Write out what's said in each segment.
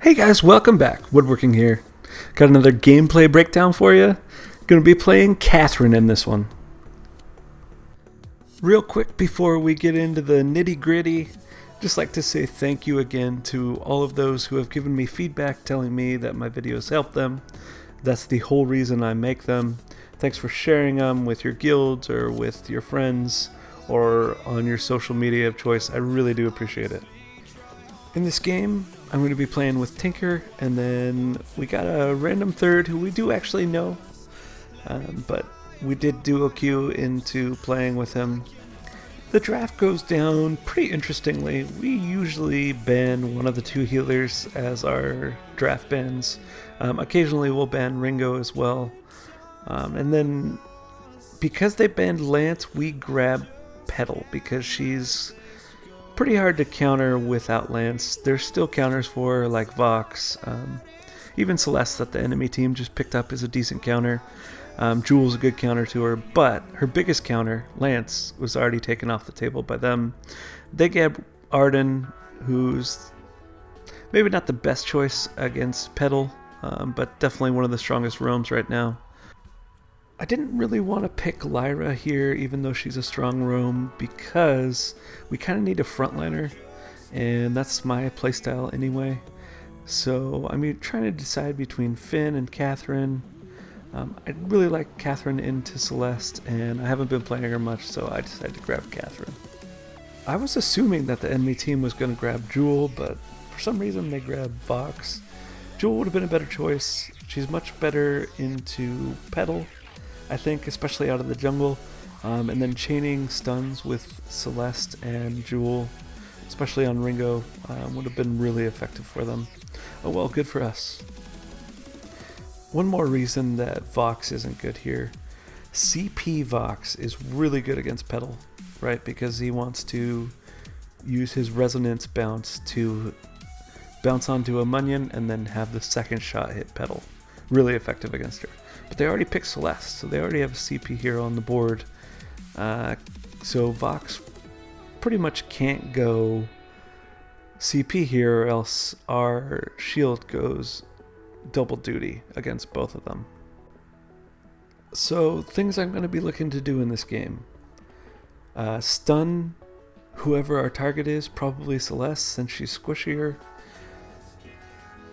Hey guys, welcome back. Woodworking here. Got another gameplay breakdown for you. Gonna be playing Catherine in this one. Real quick before we get into the nitty gritty, just like to say thank you again to all of those who have given me feedback telling me that my videos help them. That's the whole reason I make them. Thanks for sharing them with your guilds or with your friends or on your social media of choice. I really do appreciate it. In this game, I'm going to be playing with Tinker, and then we got a random third who we do actually know, but we did duo queue into playing with him. The draft goes down pretty interestingly. We usually ban one of the two healers as our draft bans. Occasionally we'll ban Ringo as well. And then because they banned Lance, we grab Petal because she's pretty hard to counter without Lance. There's still counters for her, like Vox. Even Celeste that the enemy team just picked up is a decent counter. Jewel's a good counter to her, but her biggest counter, Lance, was already taken off the table by them. They get Arden, who's maybe not the best choice against Petal, but definitely one of the strongest roams right now. I didn't really want to pick Lyra here, even though she's a strong roam, because we kind of need a frontliner, and that's my playstyle anyway. So I'm trying to decide between Finn and Catherine. I really like Catherine into Celeste, and I haven't been playing her much, so I decided to grab Catherine. I was assuming that the enemy team was going to grab Jewel, but for some reason they grabbed Vox. Jewel would have been a better choice. She's much better into Petal, I think, especially out of the jungle, and then chaining stuns with Celeste and Jewel, especially on Ringo, would have been really effective for them. Oh well, good for us. One more reason that Vox isn't good here. CP Vox is really good against Petal, right? Because he wants to use his resonance bounce to bounce onto a Munyon and then have the second shot hit Petal. Really effective against her. But they already picked Celeste, so they already have a CP hero on the board. So Vox pretty much can't go CP here, or else our shield goes double duty against both of them. So things I'm going to be looking to do in this game. Stun whoever our target is, probably Celeste since she's squishier.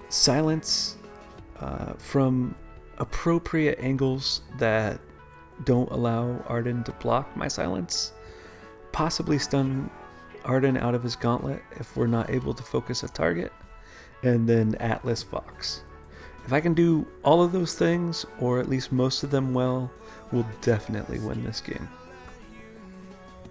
Silence from appropriate angles that don't allow Arden to block my silence. Possibly stun Arden out of his gauntlet if we're not able to focus a target. And then Atlas Vox. If I can do all of those things, or at least most of them well, we'll definitely win this game.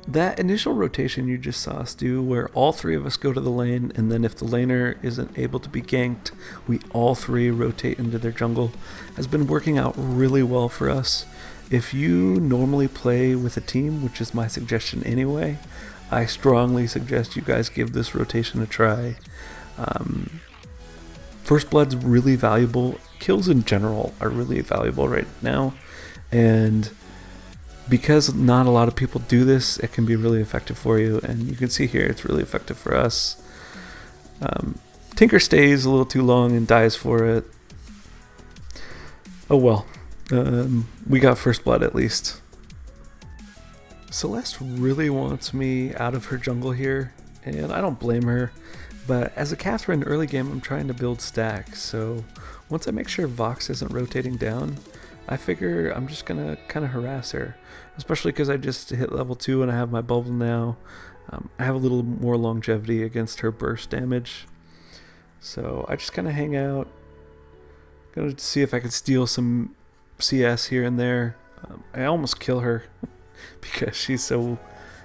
That initial rotation you just saw us do, where all three of us go to the lane, and then if the laner isn't able to be ganked, we all three rotate into their jungle, has been working out really well for us. If you normally play with a team, which is my suggestion anyway, I strongly suggest you guys give this rotation a try. First Blood's really valuable. Kills in general are really valuable right now, and because not a lot of people do this, it can be really effective for you, and you can see here it's really effective for us. Tinker stays a little too long and dies for it. Oh well, we got First Blood at least. Celeste really wants me out of her jungle here, and I don't blame her. But as a Catherine early game, I'm trying to build stacks, so once I make sure Vox isn't rotating down, I figure I'm just gonna kind of harass her, especially because I just hit level 2 and I have my bubble now. I have a little more longevity against her burst damage, so I just kind of hang out, gonna see if I can steal some CS here and there. I almost kill her because she's so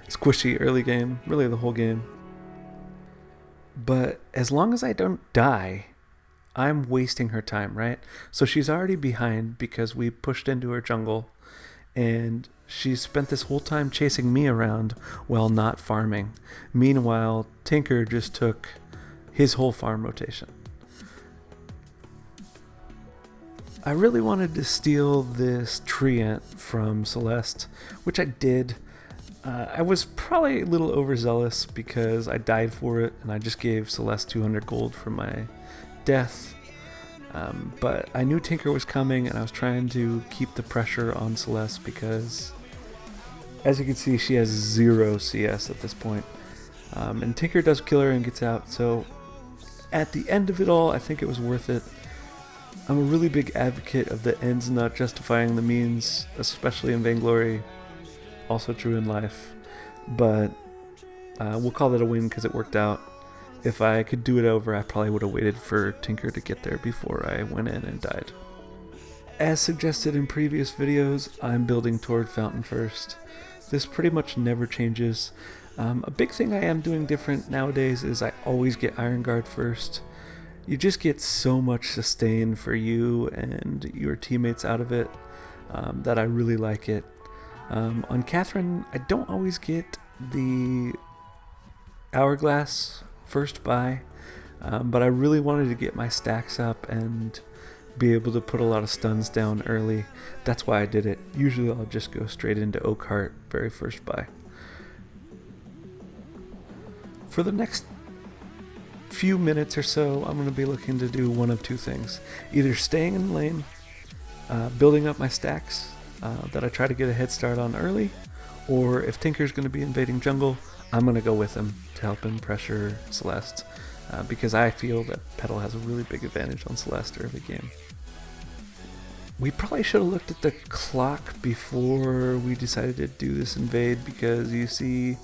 squishy early game, really the whole game. But as long as I don't die, I'm wasting her time, right? So she's already behind because we pushed into her jungle, and she's spent this whole time chasing me around while not farming. Meanwhile, Tinker just took his whole farm rotation. I really wanted to steal this Treant from Celeste, which I did. I was probably a little overzealous because I died for it, and I just gave Celeste 200 gold for my death. But I knew Tinker was coming, and I was trying to keep the pressure on Celeste because, as you can see, she has 0 CS at this point. And Tinker does kill her and gets out, so at the end of it all, I think it was worth it. I'm a really big advocate of the ends not justifying the means, especially in Vainglory, also true in life. But we'll call that a win because it worked out. If I could do it over, I probably would have waited for Tinker to get there before I went in and died. As suggested in previous videos, I'm building toward Fountain first. This pretty much never changes. A big thing I am doing different nowadays is I always get Iron Guard first. You just get so much sustain for you and your teammates out of it that I really like it. On Catherine, I don't always get the Hourglass first buy, but I really wanted to get my stacks up and be able to put a lot of stuns down early. That's why I did it. Usually I'll just go straight into Oakheart very first buy. For the next few minutes or so, I'm going to be looking to do one of two things. Either staying in lane, building up my stacks that I try to get a head start on early, or if Tinker's going to be invading jungle, I'm going to go with him to help him pressure Celeste, because I feel that Petal has a really big advantage on Celeste early game. We probably should have looked at the clock before we decided to do this invade, because you see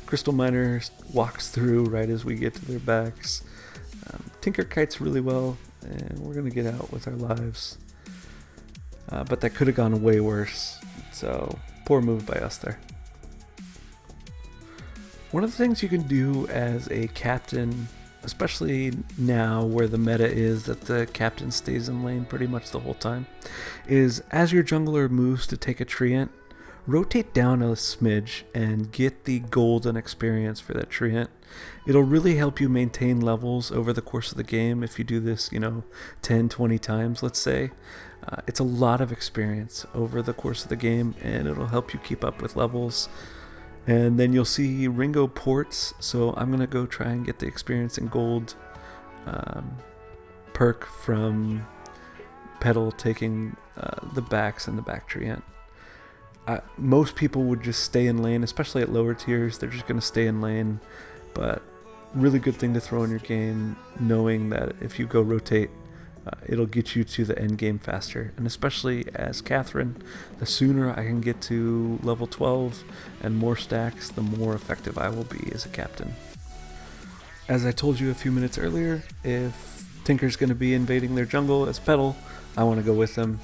Crystal Miner walks through right as we get to their backs. Tinker kites really well, and we're going to get out with our lives. But that could have gone way worse, so poor move by us there. One of the things you can do as a captain, especially now where the meta is that the captain stays in lane pretty much the whole time, is as your jungler moves to take a treant, rotate down a smidge and get the golden experience for that treant. It'll really help you maintain levels over the course of the game if you do this, 10, 20 times, let's say. It's a lot of experience over the course of the game, and it'll help you keep up with levels. And then you'll see Ringo ports, so I'm going to go try and get the experience in gold perk from Petal taking the backs and the back treant. Most people would just stay in lane, especially at lower tiers. They're just going to stay in lane, but really good thing to throw in your game, knowing that if you go rotate, it'll get you to the end game faster. And especially as Catherine, the sooner I can get to level 12 and more stacks, the more effective I will be as a captain. As I told you a few minutes earlier, if Tinker's going to be invading their jungle as Petal, I want to go with them.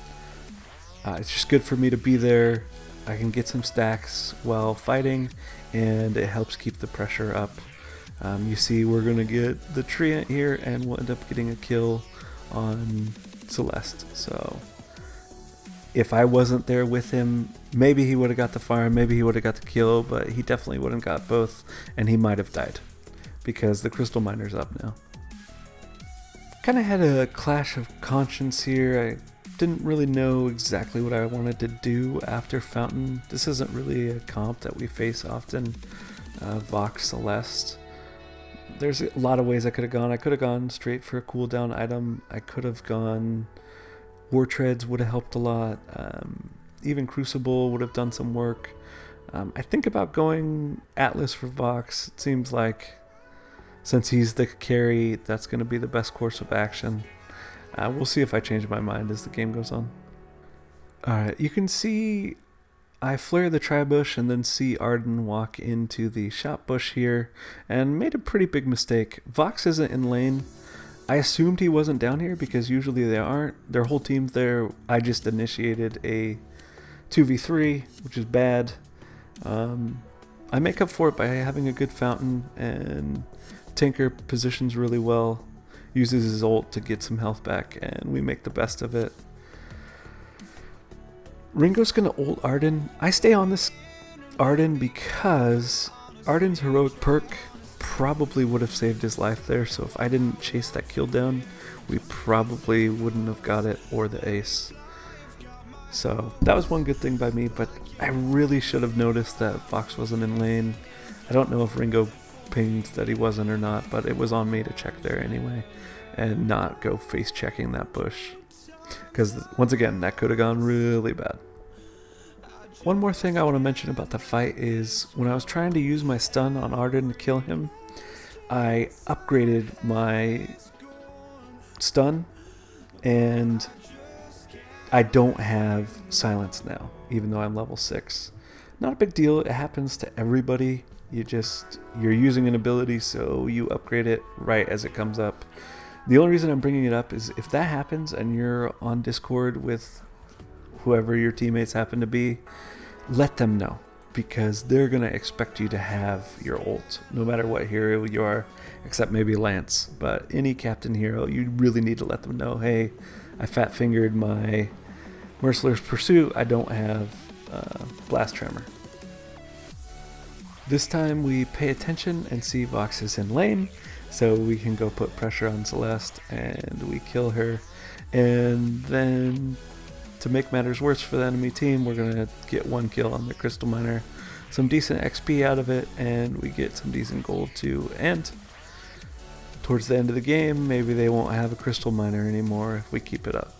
It's just good for me to be there. I can get some stacks while fighting, and it helps keep the pressure up. You see we're going to get the treant here, and we'll end up getting a kill on Celeste. So if I wasn't there with him, maybe he would have got the farm, maybe he would have got the kill, but he definitely wouldn't have got both, and he might have died because the Crystal Miner's up now. Kind of had a clash of conscience here. I didn't really know exactly what I wanted to do after Fountain. This isn't really a comp that we face often, Vox Celeste. There's a lot of ways I could have gone. I could have gone straight for a cooldown item. I could have gone War Treads, would have helped a lot. Even Crucible would have done some work. I think about going Atlas for Vox. It seems like since he's the carry, that's going to be the best course of action. We'll see if I change my mind as the game goes on. Alright, you can see I flare the tri-bush and then see Arden walk into the shop bush here and made a pretty big mistake. Vox isn't in lane. I assumed he wasn't down here because usually they aren't. Their whole team's there. I just initiated a 2v3, which is bad. I make up for it by having a good Fountain, and Tinker positions really well, uses his ult to get some health back, and we make the best of it. Ringo's gonna ult Arden. I stay on this Arden because Arden's heroic perk probably would have saved his life there, so if I didn't chase that kill down, we probably wouldn't have got it or the ace. So that was one good thing by me, but I really should have noticed that Fox wasn't in lane. I don't know if Ringo pinged that he wasn't or not, but it was on me to check there anyway. and not go face checking that bush. Because once again, that could have gone really bad. One more thing I want to mention about the fight is when I was trying to use my stun on Arden to kill him, I upgraded my stun and I don't have silence now, even though I'm level 6. Not a big deal, it happens to everybody. You're using an ability, so you upgrade it right as it comes up. The only reason I'm bringing it up is if that happens and you're on Discord with whoever your teammates happen to be, let them know, because they're going to expect you to have your ult, no matter what hero you are, except maybe Lance. But any captain hero, you really need to let them know, hey, I fat-fingered my Merciless Pursuit, I don't have Blast Tremor. This time we pay attention and see Vox is in lane, so we can go put pressure on Celeste and we kill her. And then, to make matters worse for the enemy team, we're going to get 1 kill on the Crystal Miner, some decent XP out of it, and we get some decent gold too. And towards the end of the game, maybe they won't have a Crystal Miner anymore if we keep it up.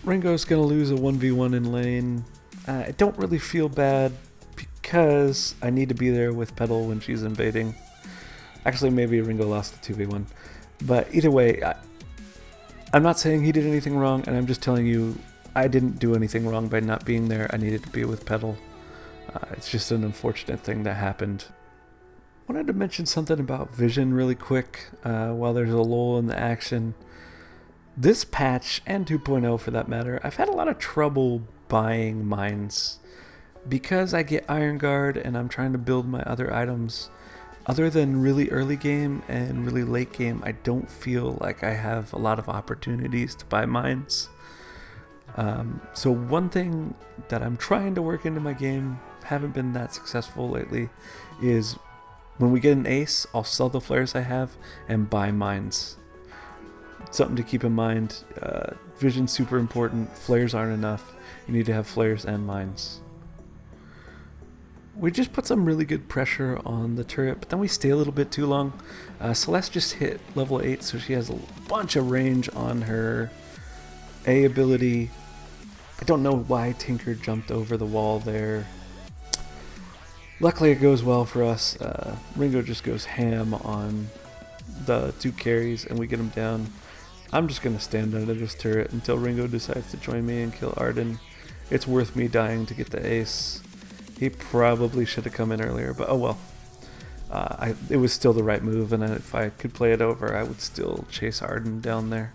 Ringo's going to lose a 1v1 in lane. I don't really feel bad because I need to be there with Petal when she's invading. Actually, maybe Ringo lost the 2v1. But either way, I'm not saying he did anything wrong, and I'm just telling you I didn't do anything wrong by not being there. I needed to be with Petal. It's just an unfortunate thing that happened. Wanted to mention something about vision really quick while there's a lull in the action. This patch, and 2.0 for that matter, I've had a lot of trouble buying mines. Because I get Iron Guard and I'm trying to build my other items, other than really early game and really late game, I don't feel like I have a lot of opportunities to buy mines. So one thing that I'm trying to work into my game, haven't been that successful lately, is when we get an ace, I'll sell the flares I have and buy mines. Something to keep in mind, vision's super important, flares aren't enough, you need to have flares and mines. We just put some really good pressure on the turret, but then we stay a little bit too long. Celeste just hit level 8, so she has a bunch of range on her A ability. I don't know why Tinker jumped over the wall there. Luckily it goes well for us. Ringo just goes ham on the 2 carries and we get him down. I'm just going to stand under this turret until Ringo decides to join me and kill Arden. It's worth me dying to get the ace. He probably should have come in earlier, but oh well. It was still the right move, and if I could play it over, I would still chase Arden down there.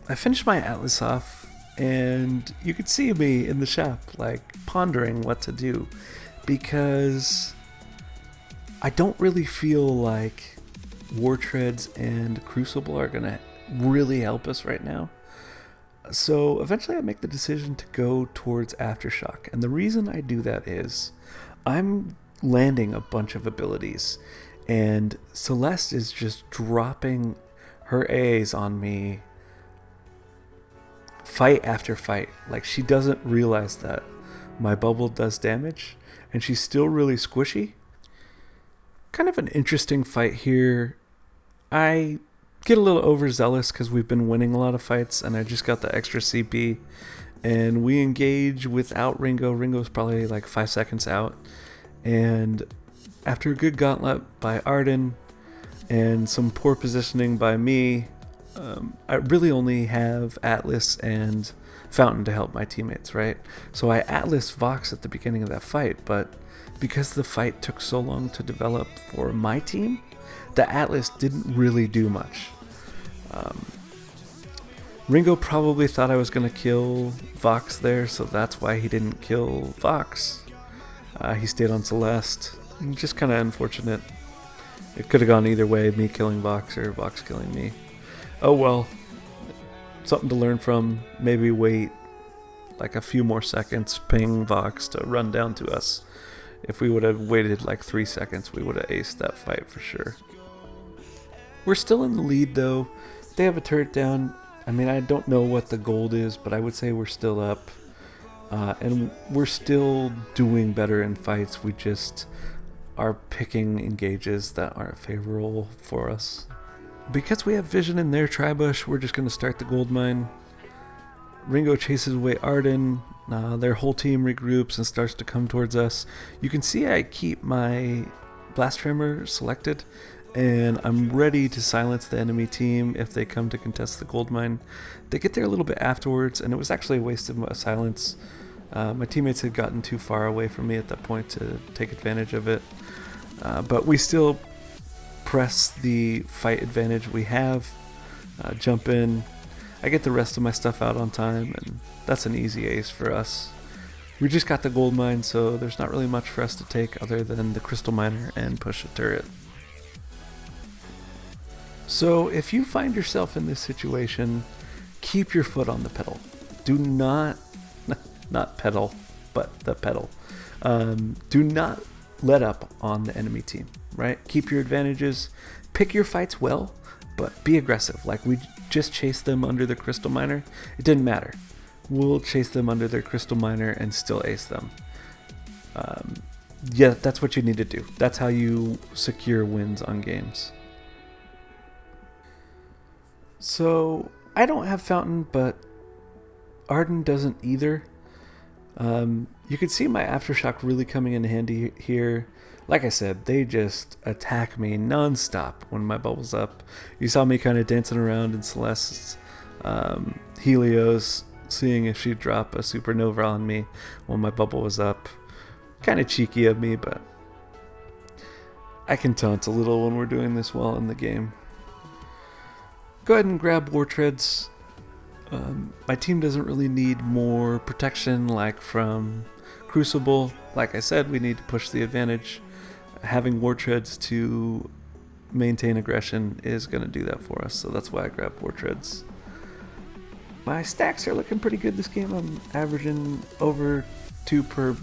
I finished my Atlas off, and you could see me in the shop, like, pondering what to do, because I don't really feel like War Treads and Crucible are going to really help us right now. So eventually I make the decision to go towards Aftershock, and the reason I do that is I'm landing a bunch of abilities, and Celeste is just dropping her A's on me fight after fight. Like, she doesn't realize that my bubble does damage, and she's still really squishy. Kind of an interesting fight here. I get a little overzealous because we've been winning a lot of fights and I just got the extra CP, and we engage without Ringo. Ringo's probably like 5 seconds out, and after a good gauntlet by Arden and some poor positioning by me, I really only have Atlas and Fountain to help my teammates, right? So I Atlas Vox at the beginning of that fight, but because the fight took so long to develop for my team, the Atlas didn't really do much. Ringo probably thought I was going to kill Vox there, so that's why he didn't kill Vox. He stayed on Celeste. Just kind of unfortunate. It could have gone either way, me killing Vox or Vox killing me. Oh well. Something to learn from. Maybe wait like a few more seconds, ping Vox to run down to us. If we would have waited like 3 seconds, we would have aced that fight for sure. We're still in the lead though. They have a turret down. I mean, I don't know what the gold is, but I would say we're still up. And we're still doing better in fights. We just are picking engages that aren't favorable for us. Because we have vision in their tri-bush, we're just going to start the gold mine. Ringo chases away Arden. Their whole team regroups and starts to come towards us. You can see I keep my blast tremor selected, and I'm ready to silence the enemy team if they come to contest the gold mine. They get there a little bit afterwards, and it was actually a waste of a silence. My teammates had gotten too far away from me at that point to take advantage of it. But we still press the fight advantage we have, jump in. I get the rest of my stuff out on time, and that's an easy ace for us. We just got the gold mine, so there's not really much for us to take other than the crystal miner and push a turret. So if you find yourself in this situation, keep your foot on the pedal. Do not pedal, but the pedal. Do not let up on the enemy team, right? Keep your advantages, pick your fights well, but be aggressive. Like we just chased them under the crystal miner. It didn't matter. We'll chase them under their crystal miner and still ace them. Yeah, that's what you need to do. That's how you secure wins on games. So I don't have Fountain, but Arden doesn't either. You can see my Aftershock really coming in handy here. Like I said, they just attack me non-stop when my bubble's up. You saw me kind of dancing around in Celeste's Helios, seeing if she'd drop a supernova on me when my bubble was up. Kind of cheeky of me, but I can taunt a little when we're doing this well in the game. Go ahead and grab War Treads. My team doesn't really need more protection like from Crucible. Like I said, we need to push the advantage. Having War Treads to maintain aggression is going to do that for us, so that's why I grabbed War Treads. My stacks are looking pretty good this game. I'm averaging over 2 per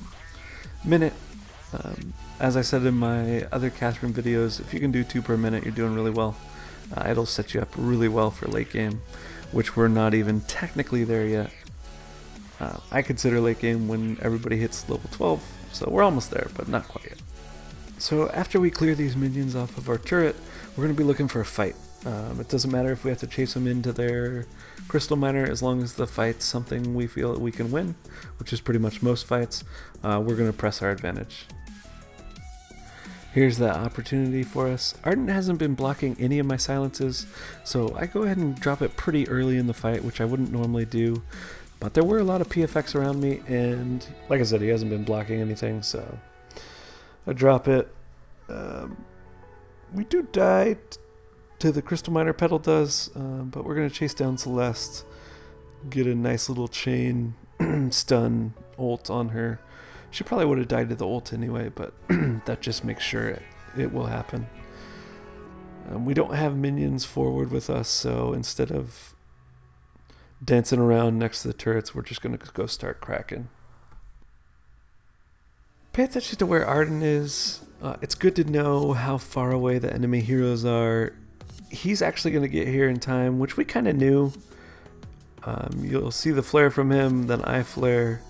minute. As I said in my other Catherine videos, if you can do 2 per minute, you're doing really well. It'll set you up really well for late game, which we're not even technically there yet. I consider late game when everybody hits level 12, so we're almost there, but not quite yet. So after we clear these minions off of our turret, we're going to be looking for a fight. It doesn't matter if we have to chase them into their crystal miner, as long as the fight's something we feel that we can win, which is pretty much most fights. We're going to press our advantage. Here's that opportunity for us. Arden hasn't been blocking any of my silences, so I go ahead and drop it pretty early in the fight, which I wouldn't normally do. But there were a lot of PFX around me, and like I said, he hasn't been blocking anything, so I drop it. We do die to the crystal miner, Petal does, but we're going to chase down Celeste, get a nice little chain stun ult on her. She probably would have died to the ult anyway, but that just makes sure it will happen. We don't have minions forward with us, so instead of dancing around next to the turrets, we're just going to go start cracking. Pay attention to where Arden is. It's good to know how far away the enemy heroes are. He's actually going to get here in time, which we kind of knew. You'll see the flare from him, then I flare.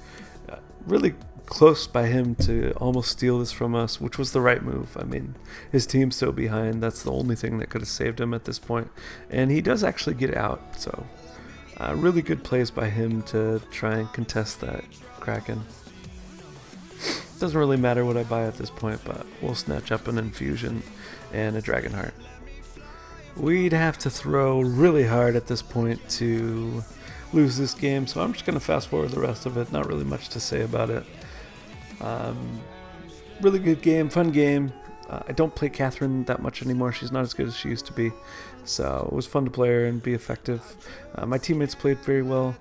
Really close by him to almost steal this from us, which was the right move. I mean, his team's so behind, that's the only thing that could have saved him at this point. And he does actually get out, so really good plays by him to try and contest that Kraken. Doesn't really matter what I buy at this point, but we'll snatch up an Infusion and a Dragonheart. We'd have to throw really hard at this point to lose this game, so I'm just going to fast forward the rest of it. Not really much to say about it. Really good game, fun game. I don't play Catherine that much anymore. She's not as good as she used to be, so it was fun to play her and be effective. My teammates played very well,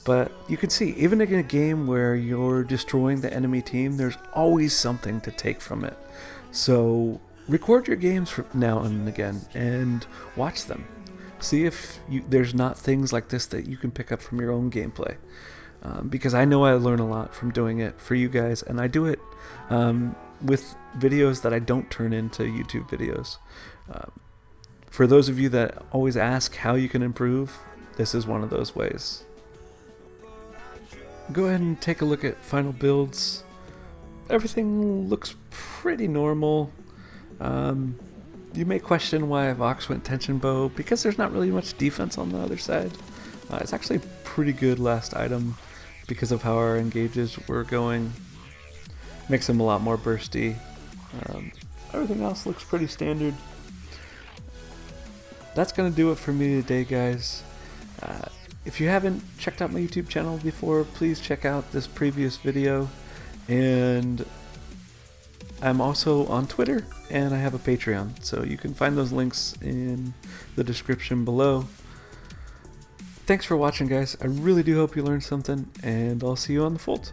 but you can see, even in a game where you're destroying the enemy team, there's always something to take from it. So record your games from now and again and watch them. See if there's not things like this that you can pick up from your own gameplay. Because I know I learn a lot from doing it for you guys, and I do it with videos that I don't turn into YouTube videos. For those of you that always ask how you can improve, this is one of those ways. Go ahead and take a look at final builds. Everything looks pretty normal. You may question why I've Ox went tension bow, because there's not really much defense on the other side. It's actually a pretty good last item because of how our engages were going. Makes him a lot more bursty. Everything else looks pretty standard. That's gonna do it for me today, guys. If you haven't checked out my YouTube channel before, please check out this previous video. And I'm also on Twitter, and I have a Patreon, so you can find those links in the description below. Thanks for watching, guys. I really do hope you learned something, and I'll see you on the Fold.